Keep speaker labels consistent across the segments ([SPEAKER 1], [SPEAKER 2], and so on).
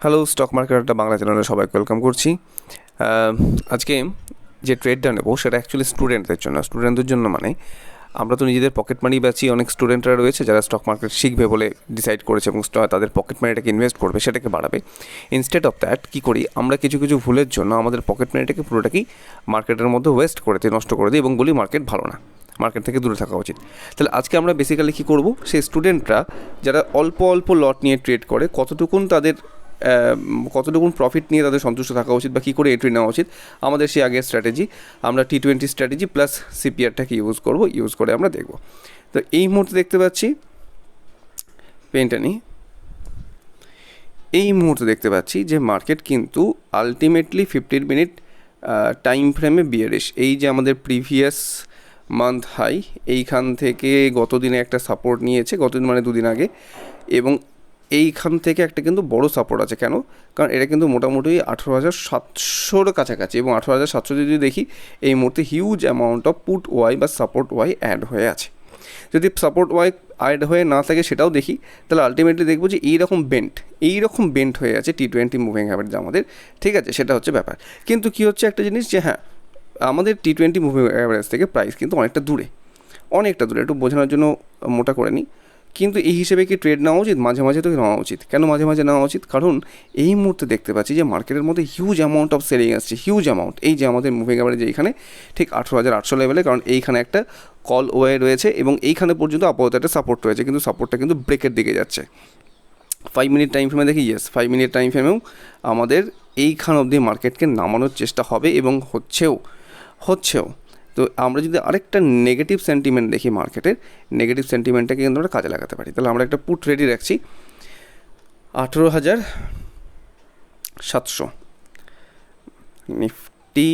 [SPEAKER 1] Hello, stock মার্কেটটা বাংলা চ্যানেলে সবাইকে ওয়েলকাম করছি। আজকে যে ট্রেডটা নেবো সেটা অ্যাকচুয়ালি স্টুডেন্টদের জন্য মানে আমরা তো নিজেদের পকেট মানি বাঁচিয়ে অনেক স্টুডেন্টরা রয়েছে যারা স্টক মার্কেট শিখবে বলে ডিসাইড করেছে এবং তাদের পকেট মানিটাকে ইনভেস্ট করবে, সেটাকে বাড়াবে। ইনস্টেড অফ দ্যাট কী করি আমরা, কিছু কিছু ভুলের জন্য আমাদের পকেট মানিটাকে পুরোটাকেই মার্কেটের মধ্যে ওয়েস্ট করে দিই, নষ্ট করে দিই এবং বলি মার্কেট ভালো না, মার্কেট থেকে দূরে থাকা উচিত। তাহলে আজকে আমরা বেসিক্যালি কী করবো, সেই স্টুডেন্টরা যারা অল্প অল্প লট নিয়ে ট্রেড করে কতটুকুন প্রফিট নিয়ে তাদের সন্তুষ্ট থাকা উচিত বা কী করে এন্ট্রি নেওয়া উচিত, আমাদের সেই আগের স্ট্র্যাটেজি আমরা T20 স্ট্র্যাটেজি প্লাস সিপিআরটাকে ইউজ করে আমরা দেখব। তো এই মুহূর্তে দেখতে পাচ্ছি পেনটা নিই, এই মুহূর্তে দেখতে পাচ্ছি যে মার্কেট কিন্তু আলটিমেটলি 15 মিনিট টাইম ফ্রেমে বিয়ারিশ। এই যে আমাদের প্রিভিয়াস মান্থ হাই, এইখান থেকে গত দিনে একটা সাপোর্ট নিয়েছে, গতদিন মানে দুদিন আগে, এবং এইখান থেকে একটা কিন্তু বড় সাপোর্ট আছে। কেন? কারণ এটা কিন্তু মোটামুটি 18,700 কাছাকাছি, এবং 18,700 যদি দেখি এই মুহূর্তে huge amount of put wise বা সাপোর্ট ওয়াই অ্যাড হয়ে আছে। যদি সাপোর্ট ওয়াই অ্যাড হয়ে না থাকে সেটাও দেখি, তাহলে আলটিমেটলি দেখবো যে এইরকম বেন্ট হয়ে আছে T20 মুভিং অ্যাভারেজ আমাদের, ঠিক আছে? সেটা হচ্ছে ব্যাপার। কিন্তু কী হচ্ছে একটা জিনিস, যে হ্যাঁ আমাদের T20 মুভিং অ্যাভারেজ থেকে প্রাইস কিন্তু অনেকটা দূরে, একটু বোঝানোর জন্য মোটা করে নিই। কিন্তু এই হিসেবে কি ট্রেড নেওয়া উচিত? মাঝে মাঝে তো নেওয়া উচিত। কেন মাঝে মাঝে নেওয়া উচিত? কারণ এই মুহূর্তে দেখতে পাচ্ছি যে মার্কেটের মধ্যে হিউজ অ্যামাউন্ট অফ সেলিং আসছে, হিউজ অ্যামাউন্ট। এই যে আমাদের মুভিং অ্যাভারেজ এইখানে ঠিক 18,800 লেভেলে, কারণ এইখানে একটা কল ওয়ে রয়েছে এবং এইখানে পর্যন্ত আপাতত একটা সাপোর্ট রয়েছে, কিন্তু সাপোর্টটা কিন্তু ব্রেকের দিকে যাচ্ছে। 5 মিনিট টাইম ফ্রেমে দেখি, 5 মিনিট টাইম ফ্রেমেও আমাদের এইখান অবধি মার্কেটকে নামানোর চেষ্টা হবে এবং হচ্ছেও। তো আমরা যদি আরেকটা নেগেটিভ সেন্টিমেন্ট দেখি মার্কেটের, নেগেটিভ সেন্টিমেন্টটাকে কিন্তু আমরা কাজে লাগাতে পারি। তাহলে আমরা একটা পুট রেডি রাখছি 18,700, নিফটি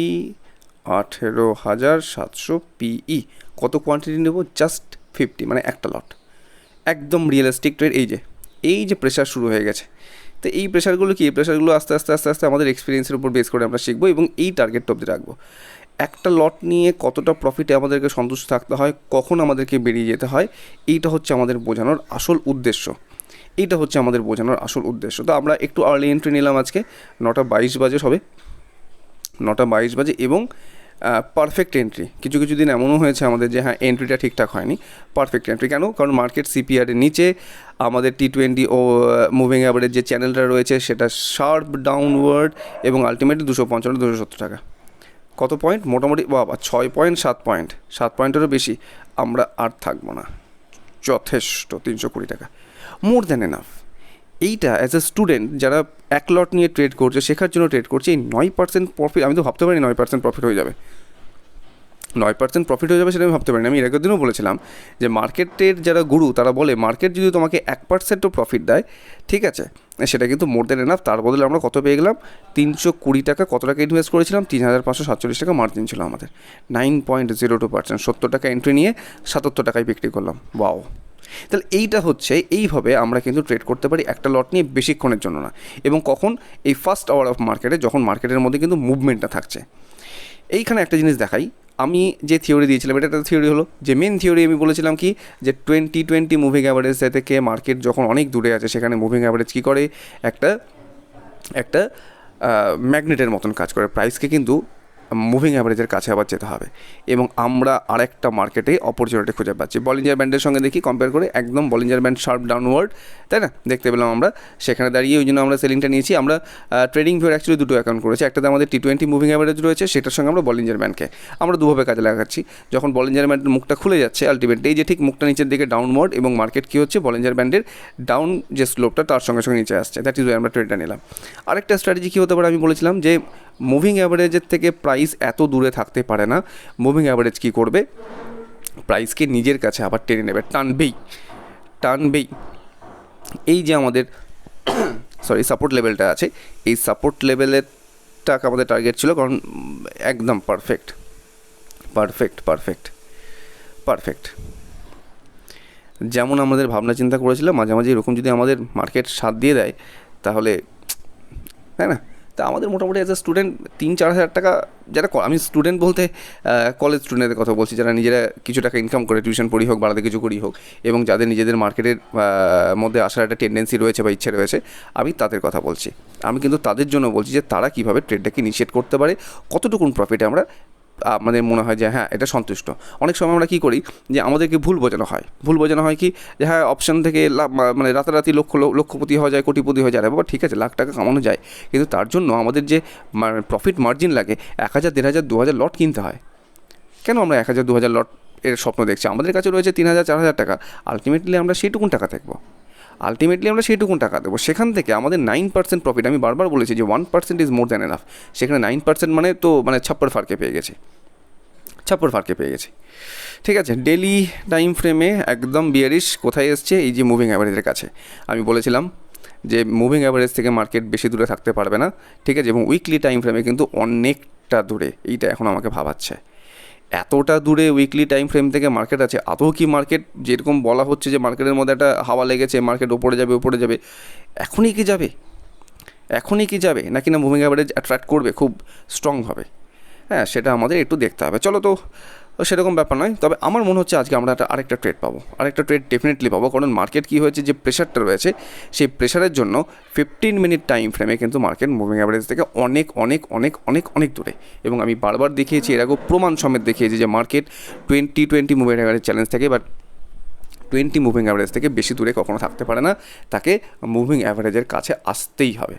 [SPEAKER 1] 18,700 পিই। কত কোয়ান্টিটি নেব? জাস্ট 50, মানে একটা লট, একদম রিয়েলিস্টিক ট্রেড। এই যে প্রেশার শুরু হয়ে গেছে, তো এই প্রেশারগুলো কি? এই প্রেশারগুলো আস্তে আস্তে আমাদের এক্সপিরিয়েন্সের উপর বেস করে আমরা শিখবো এবং এই টার্গেটটা অবধি রাখবো। একটা লট নিয়ে কতটা প্রফিটে আমাদেরকে সন্তুষ্ট থাকতে হয়, কখন আমাদেরকে বেরিয়ে যেতে হয়, এইটা হচ্ছে আমাদের বোঝানোর আসল উদ্দেশ্য। তো আমরা একটু আর্লি এন্ট্রি নিলাম আজকে, 9:22 বাজে হবে, 9:22 বাজে, এবং পারফেক্ট এন্ট্রি। কিছু দিন এমনও হয়েছে আমাদের যে হ্যাঁ এন্ট্রিটা ঠিকঠাক হয়নি, পারফেক্ট এন্ট্রি। কেন? কারণ মার্কেট সিপিআরের নিচে, আমাদের T20 ও মুভিং অ্যাভারেজ যে চ্যানেলটা রয়েছে সেটা শার্প ডাউনওয়ার্ড, এবং আলটিমেটলি 255-270 টাকা। কত পয়েন্ট? মোটামুটি বাবা 6 পয়েন্ট, 7 পয়েন্টেরও বেশি। আমরা আর থাকবো না, যথেষ্ট। 320 টাকা, মোর দ্যান এনাফ। এইটা অ্যাজ এ স্টুডেন্ট যারা এক লট নিয়ে ট্রেড করছে, শেখার জন্য ট্রেড করছে, এই 9% প্রফিট, আমি তো ভাবতে পারিনি 9% প্রফিট হয়ে যাবে। 9% প্রফিট হয়ে যাবে সেটা আমি ভাবতে পারিনি। আমি এর আগের দিনও বলেছিলাম যে মার্কেটের যারা গুরু তারা বলে মার্কেট যদি তোমাকে 1%ও প্রফিট দেয়, ঠিক আছে, সেটা কিন্তু মোর দ্যান এনাফ। তার বদলে আমরা কত পেয়ে গেলাম? 320 টাকা। কত টাকা ইনভেস্ট করেছিলাম? 3,547 টাকা মার্জিন ছিল আমাদের। 9.02%, 70 টাকা এন্ট্রি নিয়ে 77 টাকায় বিক্রি করলাম। ওয়াও! তাহলে এইভাবে আমরা কিন্তু ট্রেড করতে পারি একটা লট নিয়ে, বেশিক্ষণের জন্য না। এবং কখন? এই ফার্স্ট আওয়ার অফ মার্কেটে, যখন মার্কেটের মধ্যে কিন্তু মুভমেন্টটা থাকছে। এইখানে একটা জিনিস দেখাই, আমি যে থিওরি দিয়েছিলাম এটা একটা থিওরি হলো, যে মেন থিওরি আমি বলেছিলাম কি, যে T20 মুভিং অ্যাভারেজ থেকে মার্কেট যখন অনেক দূরে আছে, সেখানে মুভিং অ্যাভারেজ কী করে? একটা ম্যাগনেটের মতন কাজ করে। প্রাইসকে কিন্তু মুভিং অ্যাভারেজের কাছে আবার যেতে হবে, এবং আমরা আরেকটা মার্কেটে অপরচুনিটি খুঁজে পাচ্ছি। বলিঞ্জার ব্যান্ডের সঙ্গে দেখি কম্পেয়ার করে, একদম বলিঞ্জার ব্যান্ড শার্প ডাউনওয়ার্ড, তাই না? দেখতে পেলাম আমরা সেখানে দাঁড়িয়ে, ওই জন্য আমরা সেলিংটা নিয়েছি। আমরা ট্রেডিং ভিউর অ্যাকচুয়ালি দুটো অ্যাকাউন্ট করেছি, একটাতে আমাদের T20 মুভিং অ্যাভারেজ রয়েছে, সেটার সঙ্গে আমরা বলিঞ্জার ব্যান্ডকে আমরা দুভাবে কাজে লাগাচ্ছি। যখন বলিঞ্জার ব্যান্ডের মুখটা খুলে যাচ্ছে, আলটিমেটলি এই যে ঠিক মুখটা নিচের দিকে ডাউনওয়ার্ড, এবং মার্কেট কী হচ্ছে, বলিঞ্জার ব্যান্ডের ডাউন যে স্লোপটা তার সঙ্গে নিচে আসছে, দ্যাট ইজ ওয়াই আমরা ট্রেডটা নিলাম। আরেকটা স্ট্র্যাটেজি কী হতে পারে? আমি বলেছিলাম যে মুভিং অ্যাভারেজের থেকে প্রাইস এত দূরে থাকতে পারে না। মুভিং অ্যাভারেজ কী করবে? প্রাইসকে নিজের কাছে আবার টেনে নেবে, টানবেই। এই যে আমাদের সাপোর্ট লেভেলটা আছে, এই সাপোর্ট লেভেলের টাকা আমাদের টার্গেট ছিল, কারণ একদম পারফেক্ট যেমন আমাদের ভাবনা চিন্তা করেছিলাম। মাঝে মাঝে এরকম যদি আমাদের মার্কেট সাথ দিয়ে দেয়, তাহলে, তাই না, তা আমাদের মোটামুটি অ্যাজ এ স্টুডেন্ট 3-4 হাজার টাকা, যারা আমি স্টুডেন্ট বলতে কলেজ স্টুডেন্টদের কথা বলছি, যারা নিজেরা কিছু টাকা ইনকাম করে টিউশন পড়ি হোক, বাড়াতে কিছু করি হোক, এবং যাদের নিজেদের মার্কেটের মধ্যে আসার একটা টেন্ডেন্সি রয়েছে বা ইচ্ছে রয়েছে, আমি তাদের কথা বলছি। আমি কিন্তু তাদের জন্য বলছি যে তারা কীভাবে ট্রেডটাকে ইনিশিয়েট করতে পারে, কতটুকুন প্রফিটে আমরা আমাদের মনে হয় যে হ্যাঁ এটা সন্তুষ্ট। অনেক সময় আমরা কী করি যে আমাদেরকে ভুল বোঝানো হয় কি যে হ্যাঁ অপশন থেকে মানে রাতারাতি লক্ষপতি হওয়া যায়, কোটিপতি হয়ে যায়। বাবা ঠিক আছে, লাখ টাকা কামানো যায়, কিন্তু তার জন্য আমাদের যে প্রফিট মার্জিন লাগে 1000, 1500, 2000 লট কিনতে হয়। কেন আমরা 1000, 2000 লট এর স্বপ্ন দেখছি? আমাদের কাছে রয়েছে 3000, 4000 টাকা। আলটিমেটলি আমরা সেইটুকুন টাকা থাকবো, দেবো। সেখান থেকে আমাদের 9% প্রফিট। আমি বারবার বলেছি যে 1% ইজ মোর দ্যান এনাফ। সেখানে 9% মানে ছাপ্পর ফারকে পেয়ে গেছে। ঠিক আছে, ডেলি টাইম ফ্রেমে একদম বিয়ারিশ কোথায় এসছে? এই যে মুভিং অ্যাভারেজের কাছে। আমি বলেছিলাম যে মুভিং অ্যাভারেজ থেকে মার্কেট বেশি দূরে থাকতে পারবে না, ঠিক আছে, এবং উইকলি টাইম ফ্রেমে কিন্তু অনেকটা দূরে। এইটা এখন আমাকে ভাবাচ্ছে, এতটা দূরে উইকলি টাইম ফ্রেম থেকে মার্কেট আছে। আদৌ কি মার্কেট যেরকম বলা হচ্ছে যে মার্কেটের মধ্যে একটা হাওয়া লেগেছে, মার্কেট ওপরে যাবে, এখনই কি যাবে নাকি না মুভিং অ্যাভারেজ অ্যাট্রাক্ট করবে খুব স্ট্রংভাবে? হ্যাঁ, সেটা আমাদের একটু দেখতে হবে। চলো, তো সেরকম ব্যাপার নয়, তবে আমার মনে হচ্ছে আজকে আমরা আরেকটা ট্রেড ডেফিনেটলি পাবো। কারণ মার্কেট কী হয়েছে, যে প্রেশারটা রয়েছে সেই প্রেশারের জন্য 15 মিনিট টাইম ফ্রেমে কিন্তু মার্কেট মুভিং অ্যাভারেজ থেকে অনেক দূরে। এবং আমি বারবার দেখিয়েছি, এর আগেও প্রমাণ সমেত দেখিয়েছি যে মার্কেট 20 মুভিং অ্যাভারেজ চ্যালেঞ্জ থাকে, বাট 20 মুভিং অ্যাভারেজ থেকে বেশি দূরে কখনো থাকতে পারে না। তাকে মুভিং অ্যাভারেজের কাছে আসতেই হবে,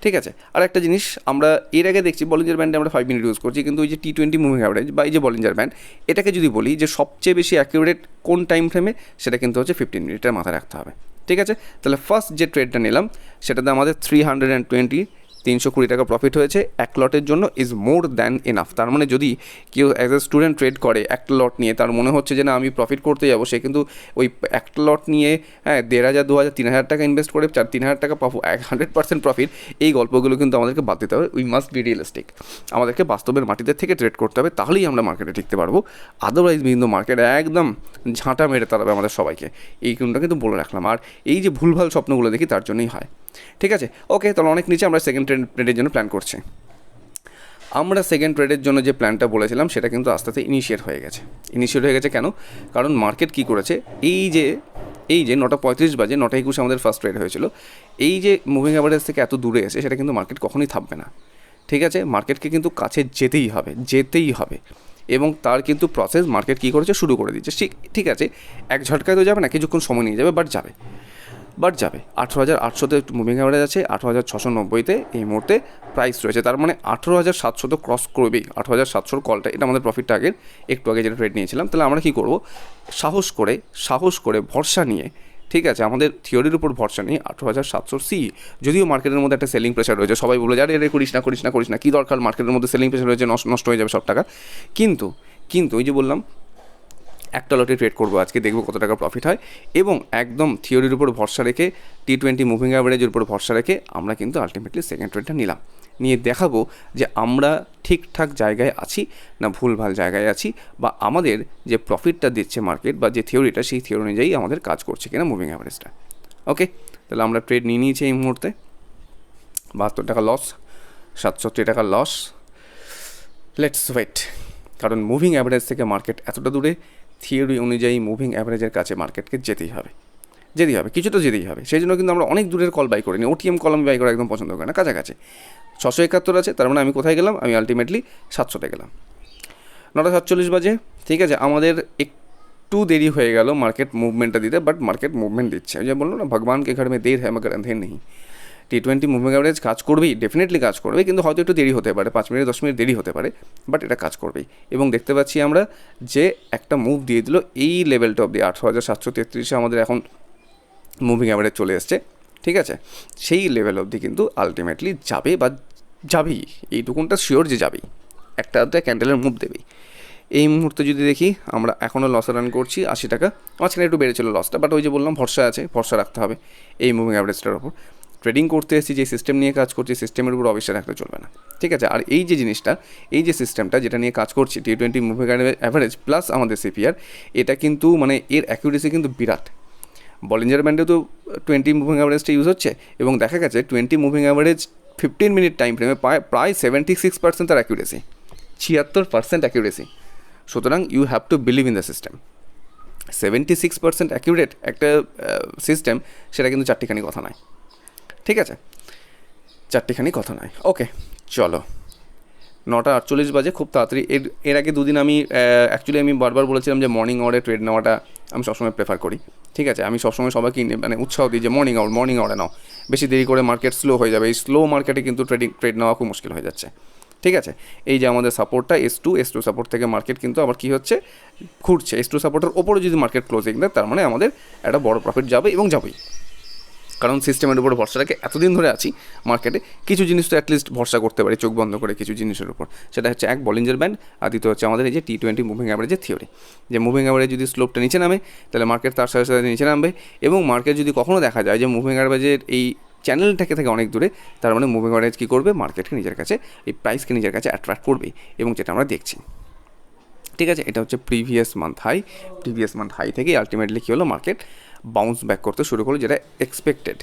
[SPEAKER 1] ঠিক আছে। আর একটা জিনিস আমরা এর আগে দেখছি, বলিঞ্জার ব্যান্ডে আমরা 5 মিনিট ইউজ করছি, কিন্তু ওই যে T20 মুভিং অ্যাভারেজ বা এই যে বলিঞ্জার ব্যান্ড, এটাকে যদি বলি যে সবচেয়ে বেশি অ্যাকিউরেট কোন টাইম ফ্রেমে, সেটা কিন্তু হচ্ছে 15 মিনিটের মাথায় রাখতে হবে, ঠিক আছে। তাহলে ফার্স্ট যে ট্রেডটা নিলাম সেটাতে আমাদের 320 টাকা প্রফিট হয়েছে এক লটের জন্য, ইজ মোর দ্যান এনাফ। তার মানে যদি কেউ অ্যাজ এ স্টুডেন্ট ট্রেড করে একটা লট নিয়ে, তার মনে হচ্ছে যে না আমি প্রফিট করতে যাবো, সে কিন্তু ওই একটা লট নিয়ে 1500, 2000, 3000 টাকা ইনভেস্ট করে 3000 টাকা পাবো 100% প্রফিট, এই গল্পগুলো কিন্তু আমাদেরকে বাদ দিতে হবে। We must be realistic. আমাদেরকে বাস্তবের মাটিতে থেকে ট্রেড করতে হবে, তাহলেই আমরা মার্কেটে টিকতে পারবো। আদারওয়াইজ কিন্তু মার্কেট একদম ঝাঁটা মেরে তাড়াবে আমাদের সবাইকে। এই কোনটা কিন্তু বলে রাখলাম। আর এই যে ভুলভাল স্বপ্নগুলো দেখি তার জন্যই হয়, ঠিক আছে। ওকে, তাহলে অনেক নিচে আমরা সেকেন্ড ট্রেডের জন্য প্ল্যান করছি। আমরা সেকেন্ড ট্রেডের জন্য যে প্ল্যানটা বলেছিলাম সেটা কিন্তু আস্তে আস্তে ইনিশিয়েট হয়ে গেছে। কেন? কারণ মার্কেট কী করেছে, এই যে 9:35 বাজে, 9:21 আমাদের ফার্স্ট ট্রেড হয়েছিল, এই যে মুভিং অ্যাভারেজ থেকে এত দূরে এসে সেটা কিন্তু মার্কেট কখনোই থামবে না, ঠিক আছে। মার্কেটকে কিন্তু কাছে যেতেই হবে এবং তার কিন্তু প্রসেস মার্কেট কী করেছে, শুরু করে দিচ্ছে। ঠিক আছে, এক ঝটকায় তো যাবে না, কিছুক্ষণ সময় নিয়ে যাবে, বাট যাবে। 18,800-তে মুভিং অ্যাভারেজ আছে, 18,690-তে এই মুহূর্তে প্রাইস রয়েছে। তার মানে 18,700 তো ক্রস করবেই। 18,700 কলটা, এটা আমাদের প্রফিটটা একটু আগে যেটা ট্রেড নিয়েছিলাম। তাহলে আমরা কী করব, সাহস করে ভরসা নিয়ে, ঠিক আছে, আমাদের থিওরির উপর ভরসা নিয়ে 18,700 সি। যদিও মার্কেটের মধ্যে একটা সেলিং প্রেশার রয়েছে, সবাই বলে যায় এর করিস না, কী দরকার, মার্কেটের মধ্যে সেলিং প্রেশার রয়েছে, নষ্ট হয়ে যাবে সব টাকা। কিন্তু ওই যে বললাম, একটা লটে ট্রেড করবো আজকে, দেখবো কত টাকা প্রফিট হয়, এবং একদম থিওরির উপর ভরসা রেখে, T20 মুভিং অ্যাভারেজের উপর ভরসা রেখে আমরা কিন্তু আলটিমেটলি সেকেন্ড ট্রেডটা নিয়ে দেখাবো যে আমরা ঠিকঠাক জায়গায় আছি না ভুলভাল জায়গায় আছি, বা আমাদের যে প্রফিটটা দিচ্ছে মার্কেট বা যে থিওরিটা, সেই থিওরি অনুযায়ী আমাদের কাজ করছে কিনা মুভিং অ্যাভারেজটা। ওকে, তাহলে আমরা ট্রেড নিয়ে নিয়েছি এই মুহূর্তে। 72 টাকা লস, 67 টাকা লস। লেটস ওয়েট, কারণ মুভিং অ্যাভারেজ থেকে মার্কেট এতটা দূরে, থিওরি অনুযায়ী মুভিং অ্যাভারেজের কাছে মার্কেটকে যেতেই হবে, কিছু তো যেতেই হবে। সেই জন্য কিন্তু আমরা অনেক দূরের কল বাই করিনি। OTM কল আমি বাই করা একদম পছন্দ করি না, কাছাকাছি 671 আছে, তার মানে আমি কোথায় গেলাম, আমি আলটিমেটলি 700-তে গেলাম। 9:47 বাজে, ঠিক আছে, আমাদের একটু দেরি হয়ে গেল মার্কেট মুভমেন্টটা দিতে, বাট মার্কেট মুভমেন্ট দিচ্ছে। যে বললো না, ভগবানকে ঘর মে দের হ্যাঁ মগর অন্ধের নেই। T20 মুভিং অ্যাভারেজ কাজ করবেই, ডেফিনেটলি কাজ করবে, কিন্তু হয়তো একটু দেরি হতে পারে, 5 মিনিট 10 মিনিট দেরি হতে পারে, বাট এটা কাজ করবেই। এবং দেখতে পাচ্ছি আমরা যে একটা মুভ দিয়ে দিল এই লেভেলটা অবধি, 18,733-এ আমাদের এখন মুভিং অ্যাভারেজ চলে এসছে, ঠিক আছে। সেই লেভেল অবধি কিন্তু আলটিমেটলি যাবে, বা যাবেই, এইটুকুনটা শিওর যে যাবেই, একটা ক্যান্ডেলের মুভ দেবেই। এই মুহূর্তে যদি দেখি, আমরা এখনও লসে রান করছি 80 টাকা। মাঝখানে একটু বেড়েছিল লসটা, বাট ওই যে বললাম ভরসা রাখতে হবে এই মুভিং অ্যাভারেজটার ওপর। ট্রেডিং করতে এসেছি, যে সিস্টেম নিয়ে কাজ করছি, সিস্টেমের উপর অবশ্যই রাখতে চলবে না, ঠিক আছে। আর এই যে জিনিসটা, এই যে সিস্টেমটা যেটা নিয়ে কাজ করছি, T20 মুভিং অ্যাভারেজ প্লাস আমাদের CPR, এটা কিন্তু মানে এর অ্যাকিউরেসি কিন্তু বিরাট। বলিঞ্জার ব্যান্ডে তো 20 মুভিং অ্যাভারেজটা ইউজ হচ্ছে, এবং দেখা গেছে 20 মুভিং অ্যাভারেজ 15 মিনিট টাইম ফ্রেমে প্রায় 76% তার অ্যাকিউরেসি, 76% অ্যাকিউরেসি। সুতরাং you have to believe in the system. 76% accurate একটা সিস্টেম, সেটা কিন্তু চারটিখানি কথা নয়, ঠিক আছে, চারটিখানি কথা নয়। ওকে, চলো 9:48 বাজে, খুব তাড়াতাড়ি। এর আগে দুদিন আমি অ্যাকচুয়ালি আমি বারবার বলেছিলাম যে মর্নিং আওয়ারে ট্রেড নেওয়াটা আমি সবসময় প্রেফার করি, ঠিক আছে। আমি সবসময় সবাইকে মানে উৎসাহ দিই যে মর্নিং আওয়ারে নাও, বেশি দেরি করে মার্কেট স্লো হয়ে যাবে। এই স্লো মার্কেটে কিন্তু ট্রেড নেওয়া খুব মুশকিল হয়ে যাচ্ছে, ঠিক আছে। এই যে আমাদের সাপোর্টটা S2 সাপোর্ট থেকে মার্কেট কিন্তু আবার কী হচ্ছে, ঘুরছে। S2 সাপোর্টের ওপরে যদি মার্কেট ক্লোজিং দেয়, তার মানে আমাদের একটা বড় প্রফিট যাবে এবং যাবেই, কারণ সিস্টেমের উপর ভরসা রেখে এতদিন ধরে আছি মার্কেটে। কিছু জিনিস তো অ্যাটলিস্ট ভরসা করতে পারি চোখ বন্ধ করে কিছু জিনিসের উপর, সেটা হচ্ছে এক বলিঞ্জার ব্যান্ড, আর দ্বিতীয় হচ্ছে আমাদের এই যে T20 মুভিং অ্যাভারেজের থিওরি, যে মুভিং অ্যাভারেজ যদি স্লোপটা নিচে নামে, তাহলে মার্কেট তার সাথে সাথে নিচে নামবে। এবং মার্কেট যদি কখনও দেখা যায় যে মুভিং অ্যাভারেজের এই চ্যানেলটাকে থেকে অনেক দূরে, তার মানে মুভিং অ্যাভারেজ কী করবে, মার্কেটকে নিজের কাছে, এই প্রাইসকে নিজের কাছে অ্যাট্রাক্ট করবে, এবং যেটা আমরা দেখছি, ঠিক আছে। এটা হচ্ছে প্রিভিয়াস মান্থ হাই থেকে আলটিমেটলি কী হলো, মার্কেট বাউন্স ব্যাক করতে শুরু করলো, যেটা এক্সপেক্টেড,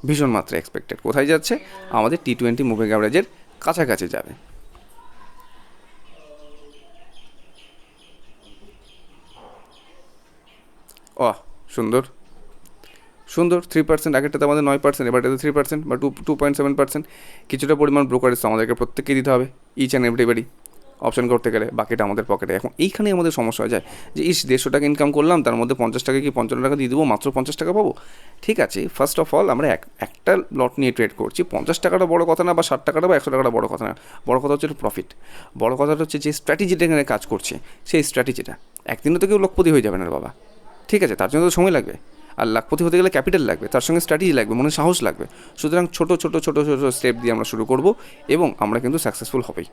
[SPEAKER 1] ভীষণ মাত্রা এক্সপেক্টেড। কোথায় যাচ্ছে, আমাদের T20 মুভিং অ্যাভারেজের কাছাকাছি যাবে। সুন্দর 3%, আগেরটাতে আমাদের 9%, এবারটাতে 3% বা 2.7%। কিছুটা পরিমাণ ব্রোকারেজ তো আমাদেরকে প্রত্যেককে দিতে হবে, ইচ অ্যান্ড এভরিবডি, অপশন করতে গেলে। বাকিটা আমাদের পকেটে। এখন এইখানেই আমাদের সমস্যা হয়ে যায় যে 150 টাকা ইনকাম করলাম, তার মধ্যে 50 টাকা কি 55 টাকা দিয়ে দেবো, মাত্র 50 টাকা পাবো, ঠিক আছে। ফার্স্ট অফ অল আমরা একটা লট নিয়ে ট্রেড করছি, 50 টাকাটা বড় কথা না, বা 60 টাকাটা বা 100 টাকাটা বড় কথা না, বড় কথা হচ্ছে প্রফিট। বড় কথাটা হচ্ছে যে স্ট্র্যাটেজিটা এখানে কাজ করছে, সেই স্ট্র্যাটেজিটা একদিনও তো কেউ লক্ষপতি হয়ে যাবে না বাবা, ঠিক আছে। তার জন্য তো সময় লাগবে, আর লাখপতি হতে গেলে ক্যাপিটাল লাগবে, তার সঙ্গে স্ট্র্যাটেজি লাগবে, মনে সাহস লাগবে। সুতরাং ছোট ছোট স্টেপ দিয়ে আমরা শুরু করব, এবং আমরা কিন্তু সাকসেসফুল হবেই।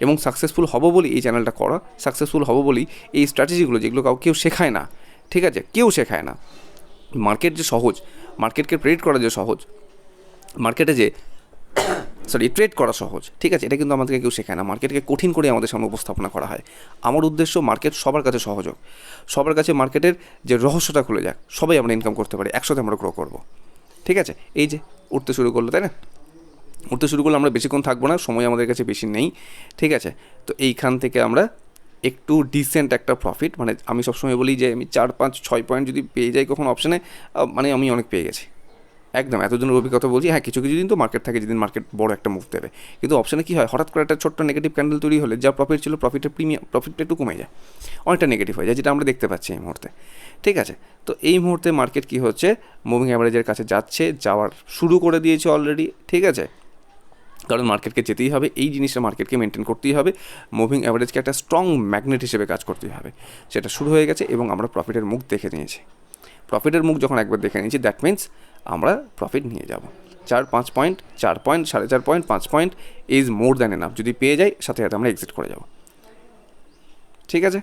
[SPEAKER 1] এবং সাকসেসফুল হব বলি এই চ্যানেলটা করা, সাকসেসফুল হব বলি এই স্ট্র্যাটেজিগুলো, যেগুলো কেউ শেখায় না, ঠিক আছে, কেউ শেখায় না। মার্কেট যে সহজ, মার্কেটকে প্রেডিক্ট করা যে সহজ, মার্কেটে যে ট্রেড করা সহজ, ঠিক আছে, এটা কিন্তু আমাদেরকে কেউ শেখায় না। মার্কেটকে কঠিন করে আমাদের সামনে উপস্থাপনা করা হয়। আমার উদ্দেশ্য মার্কেট সবার কাছে সহজ হোক, সবার কাছে মার্কেটের যে রহস্যটা খুলে যাক, সবাই আমরা ইনকাম করতে পারি, একসাথে আমরা গ্রো করবো, ঠিক আছে। এই যে উঠতে শুরু করলো, তাই না, উঠতে শুরু করলে আমরা বেশিক্ষণ থাকবো না, সময় আমাদের কাছে বেশি নেই, ঠিক আছে। তো এইখান থেকে আমরা একটু ডিসেন্ট একটা প্রফিট, মানে আমি সবসময় বলি যে আমি 4-5-6 পয়েন্ট যদি পেয়ে যাই কখন অপশানে, মানে আমি অনেক পেয়ে গেছি একদম। এতদিনের অভিজ্ঞতা বলছি। হ্যাঁ, কিছু দিন তো মার্কেট থাকে যেদিন মার্কেট বড় একটা মুভ দেবে, কিন্তু অপশানে কী হয়, হঠাৎ করে একটা ছোট্ট নেগেটিভ ক্যান্ডেল তৈরি হলে যা প্রফিট ছিল, প্রফিটটা একটু কমে যায়, অনেকটা নেগেটিভ হয়ে যায়, যেটা আমরা দেখতে পাচ্ছি এই মুহূর্তে, ঠিক আছে। তো এই মুহূর্তে মার্কেট কী হচ্ছে, মুভিং অ্যাভারেজের কাছে যাওয়ার শুরু করে দিয়েছে অলরেডি, ঠিক আছে। কারণ মার্কেটকে যেতেই হবে, এই জিনিসটা মার্কেটকে মেনটেন করতেই হবে, মুভিং অ্যাভারেজকে একটা স্ট্রং ম্যাগনেট হিসেবে কাজ করতেই হবে। সেটা শুরু হয়ে গেছে, এবং আমরা প্রফিটের মুখ দেখে নিয়েছি। প্রফিটের মুখ যখন একবার দেখে নিয়েছি, দ্যাট মিনস আমরা প্রফিট নিয়ে যাব। 4-5 point, 4 point, 4.5 point, 5 point is more than enough. যদি পেয়ে যাই, সাথে সাথে আমরা এক্সিট করে যাব, ঠিক আছে।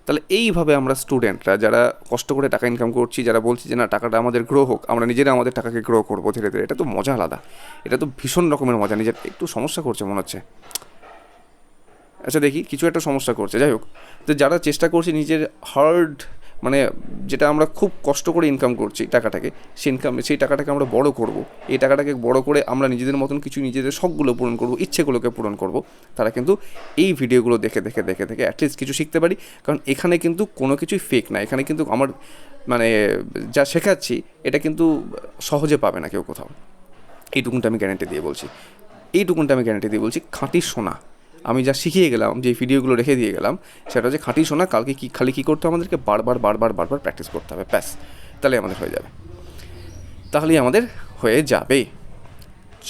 [SPEAKER 1] তাহলে এইভাবে আমরা স্টুডেন্টরা যারা কষ্ট করে টাকা ইনকাম করছি, যারা বলছি যে না টাকাটা আমাদের গ্রো হোক, আমরা নিজেরা আমাদের টাকাকে গ্রো করবো ধীরে ধীরে, এটা তো মজা আলাদা, এটা তো ভীষণ রকমের মজা। নিজের একটু সমস্যা করছে মনে হচ্ছে, আচ্ছা দেখি কিছু একটা সমস্যা করছে, যাই হোক। তো যারা চেষ্টা করছে নিজের হার্ড, মানে যেটা আমরা খুব কষ্ট করে ইনকাম করছি টাকাটাকে, সেই টাকাটাকে আমরা বড় করব, এই টাকাটাকে বড় করে আমরা নিজেদের মতন কিছু নিজেদের শখগুলো পূরণ করব, ইচ্ছেগুলোকে পূরণ করব, তারা কিন্তু এই ভিডিওগুলো দেখে অ্যাটলিস্ট কিছু শিখতে পারি। কারণ এখানে কিন্তু কোনো কিছুই ফেক না, এখানে কিন্তু আমার মানে যা শেখাচ্ছি এটা কিন্তু সহজে পাবে না কেউ কোথাও, এইটুকুনটা আমি গ্যারান্টি দিয়ে বলছি, খাঁটি সোনা। আমি যা শিখিয়ে গেলাম, যে ভিডিওগুলো রেখে দিয়ে গেলাম, সেটা হচ্ছে খাঁটি শোনা। কালকে খালি কী করতে হবে, আমাদেরকে বারবার প্র্যাকটিস করতে হবে, ব্যাস, তাহলেই আমাদের হয়ে যাবে।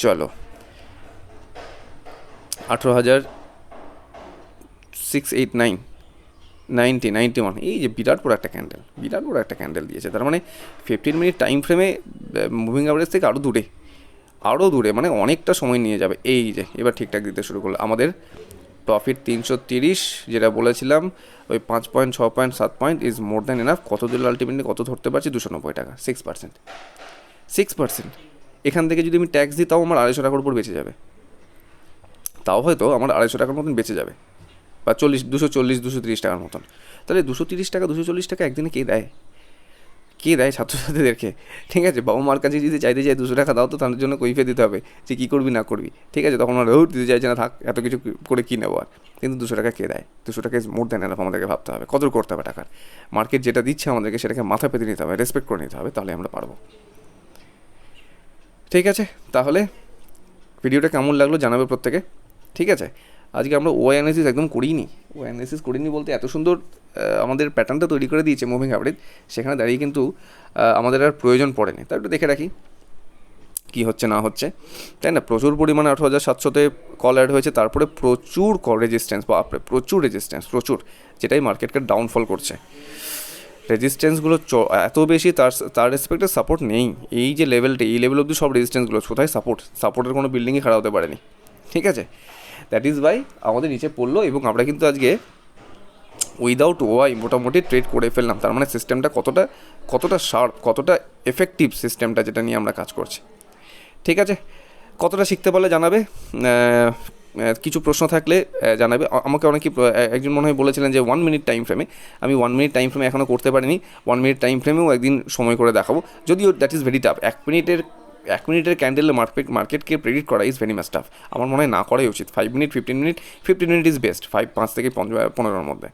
[SPEAKER 1] চলো 18,689, 91, এই যে বিরাট বড় একটা ক্যান্ডেল দিয়েছে। তার মানে 15 মিনিট টাইম ফ্রেমে মুভিং অ্যাভারেজ থেকে আরও দূরে, মানে অনেকটা সময় নিয়ে যাবে। এই যে এবার ঠিকঠাক দিতে শুরু করলো। আমাদের প্রফিট 330, যেটা বলেছিলাম, ওই 5 point, 6 point, 7 point is more than enough. কত দিল আলটিমেটলি, কত ধরতে পারছি, 290 টাকা, 6%। এখান থেকে যদি আমি ট্যাক্স দিই, তাও আমার 250 টাকার উপর বেঁচে যাবে, তাও হয়তো আমার 250 টাকার মতন বেঁচে যাবে, বা 240, 230 টাকার মতন। তাহলে 230 টাকা, 240 টাকা একদিনে কে দেয়? কে দেয় ছাত্রছাত্রীদেরকে? ঠিক আছে, বাবা মার কাছে যদি চাইতে চাই 200 টাকা দাও তো তার জন্য কৈফিয়ত দিতে হবে যে কী করবি না করবি, ঠিক আছে, তখন ওরা দিতে চাইছে না, থাক এত কিছু করে কী নেবো আর। কিন্তু 200 টাকা কে দেয়? 200 টাকা ইজ মোর দ্যান এনাফ, আমাদেরকে ভাবতে হবে, কদর করতে হবে টাকার। মার্কেট যেটা দিচ্ছে আমাদেরকে সেটাকে মাথা পেতে নিতে হবে, রেসপেক্ট করে নিতে হবে, তাহলে আমরা পারবো। ঠিক আছে, তাহলে ভিডিওটা কেমন লাগলো জানাবে প্রত্যেকে। ঠিক আছে, আজকে আমরা ও অ্যানালিসিস একদম করিনি। ও অ্যানালিসিস করিনি বলতে এত সুন্দর আমাদের প্যাটার্নটা তৈরি করে দিয়েছে মুভিং অ্যাভারেজ, সেখানে দাঁড়িয়ে কিন্তু আমাদের আর প্রয়োজন পড়েনি। তার একটু দেখে রাখি কী হচ্ছে না হচ্ছে, তাই না? প্রচুর পরিমাণে 18,700-তে কল অ্যাড হয়েছে, তারপরে প্রচুর রেজিস্ট্যান্স, বাপরে প্রচুর রেজিস্ট্যান্স, প্রচুর, যেটাই মার্কেটকে ডাউনফল করছে। রেজিস্ট্যান্সগুলো এত বেশি, তার রেসপেক্টে সাপোর্ট নেই। এই যে লেভেলটা, এই লেভেল অবধি সব রেজিস্ট্যান্সগুলো, কোথায় সাপোর্টের কোনো বিল্ডিংই খাড়া হতে পারেনি। ঠিক আছে, দ্যাট ইজ ওয়াই আমাদের নিচে পড়লো, এবং আমরা কিন্তু আজকে উইদাউট ওয়াই মোটামুটি ট্রেড করে ফেললাম। তার মানে সিস্টেমটা কতটা শার্প, কতটা এফেক্টিভ সিস্টেমটা, যেটা নিয়ে আমরা কাজ করছি। ঠিক আছে, কতটা শিখতে পারলে জানাবে। কিছু প্রশ্ন থাকলে জানাবে আমাকে। অনেকেই একজন মনে হয় বলেছিলেন যে 1 মিনিট টাইম ফ্রেমে, আমি 1 মিনিট টাইম ফ্রেমে এখনও করতে পারিনি। 1 মিনিট টাইম ফ্রেমেও একদিন সময় করে দেখাবো, যদিও দ্যাট ইজ ভেরি টাফ। 1 মিনিটের ক্যান্ডেলে মার্কেটকে প্রেডিক্ট করা ইজ ভেরি মাচ টাফ। আমার মনে হয় না করাই উচিত। 5 মিনিট, 15 মিনিট ইজ বেস্ট, 5 থেকে 15-র মধ্যে।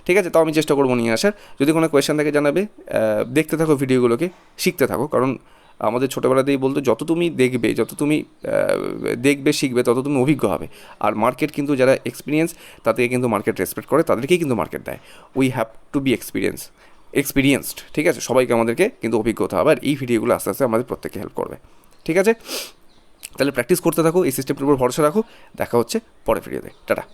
[SPEAKER 1] ঠিক আছে, তাও আমি চেষ্টা করবো নিয়ে আসার। যদি কোনো কোয়েশ্চেন থাকে জানাবে। দেখতে থাকো ভিডিওগুলোকে, শিখতে থাকো, কারণ আমাদের ছোটোবেলাতেই বলতো যত তুমি দেখবে শিখবে, তত তুমি অভিজ্ঞ হবে। আর মার্কেট কিন্তু যারা এক্সপিরিয়েন্স, তাদেরকে কিন্তু মার্কেট রেসপেক্ট করে, তাদেরকেই কিন্তু মার্কেট দেয়। We have to be experienced. ঠিক আছে, সবাইকে আমাদেরকে কিন্তু অভিজ্ঞতা হবে, আর এই ভিডিওগুলো আস্তে আস্তে আমাদের প্রত্যেককে হেল্প করবে। ঠিক আছে, তাহলে প্র্যাকটিস করতে থাকো, এই সিস্টেমটির উপর ভরসা রাখো। দেখা হচ্ছে পরের ভিডিওতে। টাটা।